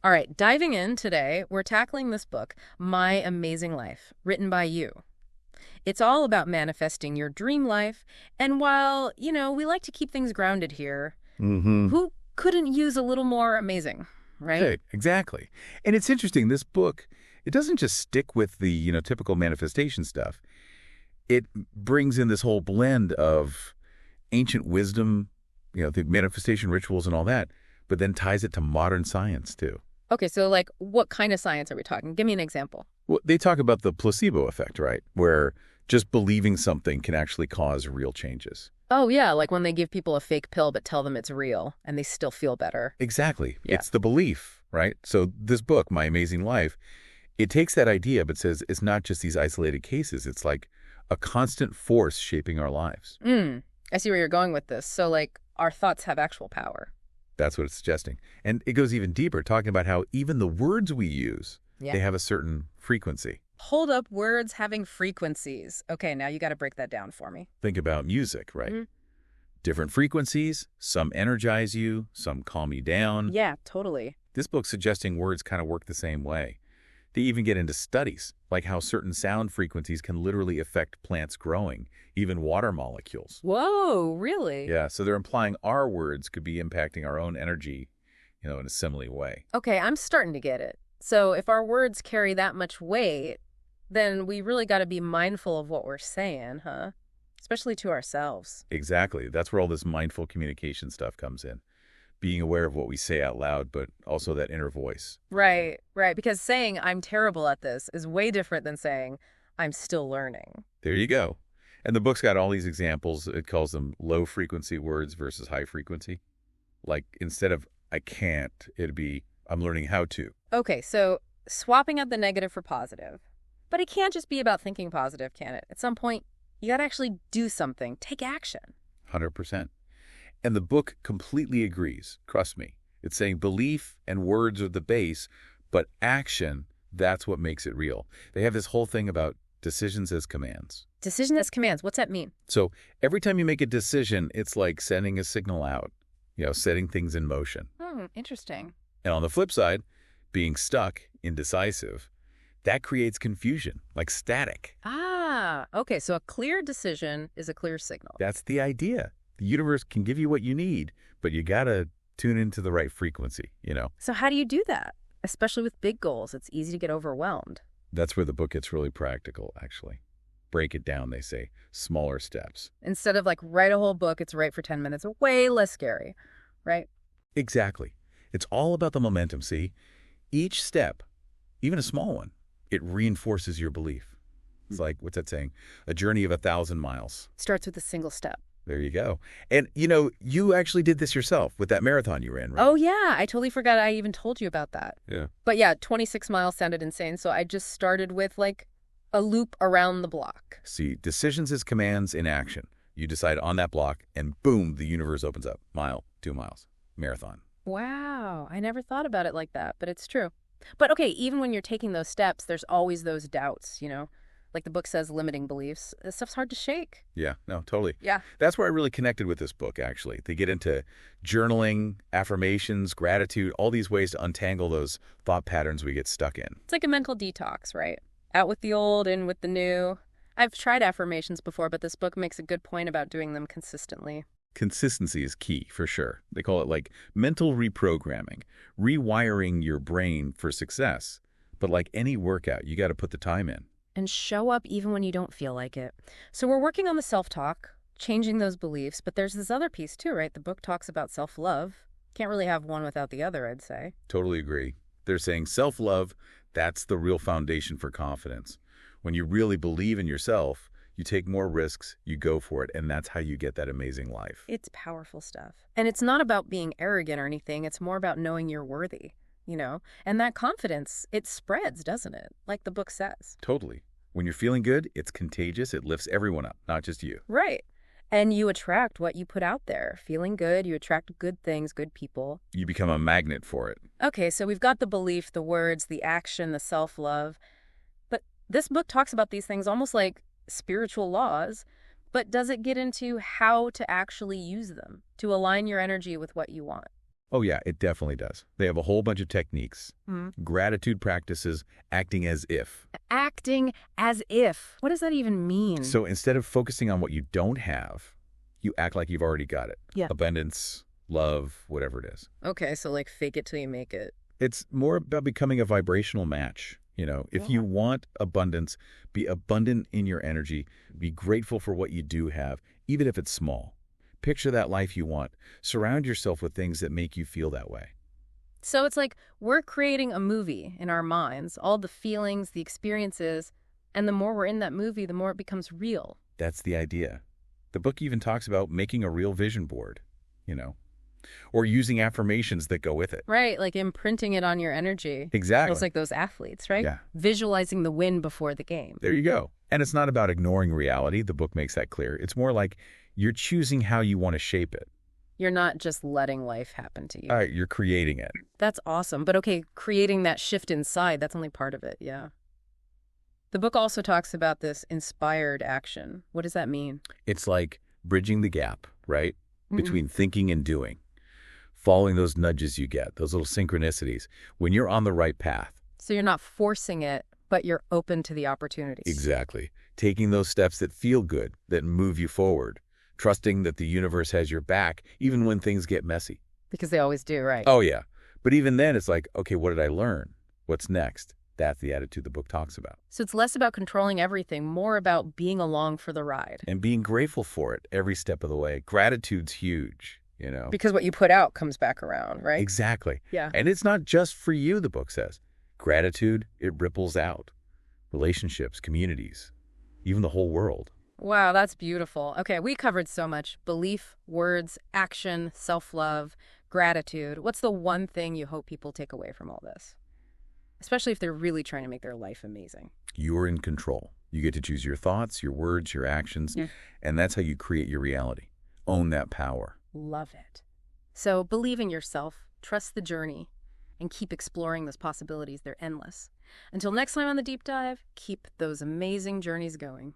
All right, diving in today, we're tackling this book, My Amazing Life, written by you. It's all about manifesting your dream life, and while, we like to keep things grounded here, Mm-hmm. who couldn't use a little more amazing, right? Hey, exactly. And it's interesting, this book, it doesn't just stick with the, typical manifestation stuff. It brings in this whole blend of ancient wisdom, the manifestation rituals and all that, but then ties it to modern science too. Okay, so like what kind of science are we talking? Give me an example. Well, they talk about the placebo effect, right? Where just believing something can actually cause real changes. Oh, yeah, like when they give people a fake pill but tell them it's real and they still feel better. Exactly. Yeah. It's the belief, right? So this book, My Amazing Life, it takes that idea but says it's not just these isolated cases. It's like a constant force shaping our lives. I see where you're going with this. So, like, our thoughts have actual power. That's what it's suggesting. And it goes even deeper, talking about how even the words we use, Yeah. they have a certain frequency. Hold up, words having frequencies. Okay, now you got to break that down for me. Think about music, right? Mhm. Different frequencies, some energize you, some calm you down. Yeah, totally. This book's suggesting words kind of work the same way. They even get into studies, like how certain sound frequencies can literally affect plants growing, even water molecules. Whoa, really? Yeah, so they're implying our words could be impacting our own energy, in a similar way. Okay, I'm starting to get it. So, if our words carry that much weight, then we really got to be mindful of what we're saying, huh? Especially to ourselves. Exactly. That's where all this mindful communication stuff comes in. Being aware of what we say out loud, but also that inner voice. Right, right. Because saying I'm terrible at this is way different than saying I'm still learning. There you go. And the book's got all these examples. It calls them low frequency words versus high frequency. Like instead of I can't, it'd be I'm learning how to. Okay, so swapping out the negative for positive. But it can't just be about thinking positive, can it? At some point, you got to actually do something, take action. 100%. And the book completely agrees. Trust me. It's saying belief and words are the base, but action, that's what makes it real. They have this whole thing about decisions as commands. Decision as commands. What's that mean? So every time you make a decision, it's like sending a signal out, setting things in motion. Interesting. And on the flip side, being stuck, indecisive, that creates confusion, like static. Ah, okay. So a clear decision is a clear signal. That's the idea. The universe can give you what you need, but you got to tune into the right frequency. So how do you do that? Especially with big goals, it's easy to get overwhelmed. That's where the book gets really practical, actually. Break it down, they say. Smaller steps. Instead of like write a whole book, it's write for 10 minutes. Way less scary, right? Exactly. It's all about the momentum, see? Each step, even a small one, it reinforces your belief. It's like, what's that saying? A journey of 1,000 miles. Starts with a single step. There you go. And, you actually did this yourself with that marathon you ran, right? Oh, yeah. I totally forgot I even told you about that. Yeah. But yeah, 26 miles sounded insane. So I just started with like a loop around the block. See, decisions as commands in action. You decide on that block, and boom, the universe opens up. Mile, 2 miles, marathon. Wow. I never thought about it like that, but it's true. But okay, even when you're taking those steps, there's always those doubts. Like the book says, limiting beliefs. This stuff's hard to shake. Yeah, no, totally. Yeah. That's where I really connected with this book, actually. They get into journaling, affirmations, gratitude, all these ways to untangle those thought patterns we get stuck in. It's like a mental detox, right? Out with the old, in with the new. I've tried affirmations before, but this book makes a good point about doing them consistently. Consistency is key, for sure. They call it like mental reprogramming, rewiring your brain for success. But like any workout, you got to put the time in. And show up even when you don't feel like it. So we're working on the self-talk, changing those beliefs, but there's this other piece too, right? The book talks about self-love. Can't really have one without the other, I'd say. Totally agree. They're saying self-love, that's the real foundation for confidence. When you really believe in yourself, you take more risks, you go for it, and that's how you get that amazing life. It's powerful stuff. And it's not about being arrogant or anything. It's more about knowing you're worthy. And that confidence, it spreads, doesn't it? Like the book says. Totally. When you're feeling good, it's contagious. It lifts everyone up, not just you. Right. And you attract what you put out there. Feeling good, you attract good things, good people. You become a magnet for it. Okay, so we've got the belief, the words, the action, the self-love. But this book talks about these things almost like spiritual laws. But does it get into how to actually use them to align your energy with what you want? Oh, yeah, it definitely does. They have a whole bunch of techniques. Gratitude practices, acting as if. Acting as if. What does that even mean? So instead of focusing on what you don't have, you act like you've already got it. Yeah. Abundance, love, whatever it is. Okay, so like fake it till you make it. It's more about becoming a vibrational match. If you want abundance, be abundant in your energy. Be grateful for what you do have, even if it's small. Picture that life you want. Surround yourself with things that make you feel that way. So it's like we're creating a movie in our minds, all the feelings, the experiences, and the more we're in that movie, the more it becomes real. That's the idea. The book even talks about making a real vision board, or using affirmations that go with it. Right, like imprinting it on your energy. Exactly. It's like those athletes, right? Yeah. Visualizing the win before the game. There you go. And it's not about ignoring reality. The book makes that clear. It's more like you're choosing how you want to shape it. You're not just letting life happen to you. All right, you're creating it. That's awesome. But okay, creating that shift inside, that's only part of it, yeah. The book also talks about this inspired action. What does that mean? It's like bridging the gap, right? Between thinking and doing. Following those nudges you get, those little synchronicities, when you're on the right path. So you're not forcing it, but you're open to the opportunities. Exactly. Taking those steps that feel good, that move you forward. Trusting that the universe has your back, even when things get messy. Because they always do, right? Oh, yeah. But even then, it's like, okay, what did I learn? What's next? That's the attitude the book talks about. So it's less about controlling everything, more about being along for the ride. And being grateful for it every step of the way. Gratitude's huge, Because what you put out comes back around, right? Exactly. Yeah. And it's not just for you, the book says. Gratitude, it ripples out. Relationships, communities, even the whole world. Wow, that's beautiful. Okay, we covered so much. Belief, words, action, self-love, gratitude. What's the one thing you hope people take away from all this? Especially if they're really trying to make their life amazing. You're in control. You get to choose your thoughts, your words, your actions, and that's how you create your reality. Own that power. Love it. So believe in yourself, trust the journey, and keep exploring those possibilities. They're endless. Until next time on The Deep Dive, keep those amazing journeys going.